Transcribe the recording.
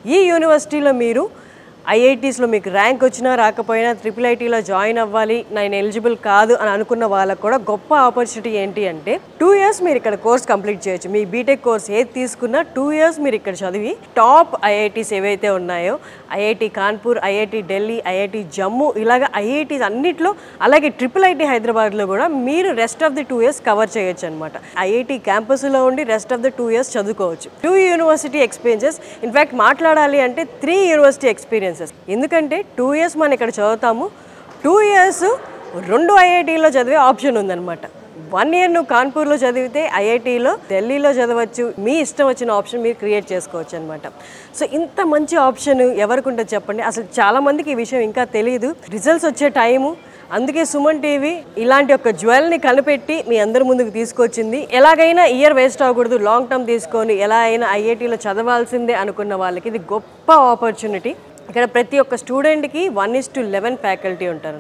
ఈ యూనివర్సిటీలో మీరు ఐఐటీస్లో మీకు ర్యాంక్ వచ్చినా రాకపోయినా IIITలో జాయిన్ అవ్వాలి, నేను ఎలిజిబుల్ కాదు అని అనుకున్న వాళ్ళకు కూడా గొప్ప ఆపర్చునిటీ ఏంటి అంటే 2 years మీరు ఇక్కడ కోర్స్ కంప్లీట్ చేయొచ్చు. మీ బీటెక్ కోర్స్ ఏది తీసుకున్నా 2 years మీరు ఇక్కడ చదివి టాప్ ఐఐటీస్ ఏవైతే ఉన్నాయో IIT Kanpur, IIT Delhi, IIT Jammu, ఇలాగ ఐఐటీస్ అన్నిట్లో, అలాగే IIIT హైదరాబాద్లో కూడా మీరు rest of the 2 years cover చేయొచ్చు అనమాట. ఐఐటి క్యాంపస్లో ఉండి రెస్ట్ ఆఫ్ ది 2 years చదువుకోవచ్చు. 2 యూనివర్సిటీ ఎక్స్పీరియన్సెస్, ఇన్ఫ్యాక్ట్ మాట్లాడాలి అంటే 3 యూనివర్సిటీ ఎక్స్పీరియన్సెస్. ఎందుకంటే 2 years మనం ఇక్కడ చదువుతాము, 2 years 2 ఐఐటీలో చదివే ఆప్షన్ ఉందన్నమాట. 1 year నువ్వు కాన్పూర్లో చదివితే ఐఐటీలో, ఢిల్లీలో చదవచ్చు. మీ ఇష్టం వచ్చిన ఆప్షన్ మీరు క్రియేట్ చేసుకోవచ్చు అనమాట. సో ఇంత మంచి ఆప్షన్ ఎవరికి ఉంటుంది చెప్పండి. అసలు చాలామందికి ఈ విషయం ఇంకా తెలియదు. రిజల్ట్స్ వచ్చే టైము, అందుకే సుమన్ టీవీ ఇలాంటి ఒక జ్యువెల్ని కనిపెట్టి మీ అందరి ముందుకు తీసుకొచ్చింది. ఎలాగైనా ఇయర్ వేస్ట్ అవ్వకూడదు, లాంగ్ టర్మ్ తీసుకొని ఎలా అయినా ఐఐటీలో చదవాల్సిందే అనుకున్న వాళ్ళకి ఇది గొప్ప ఆపర్చునిటీ. ఇక్కడ ప్రతి ఒక్క స్టూడెంట్కి 1:11 ఫ్యాకల్టీ ఉంటారు.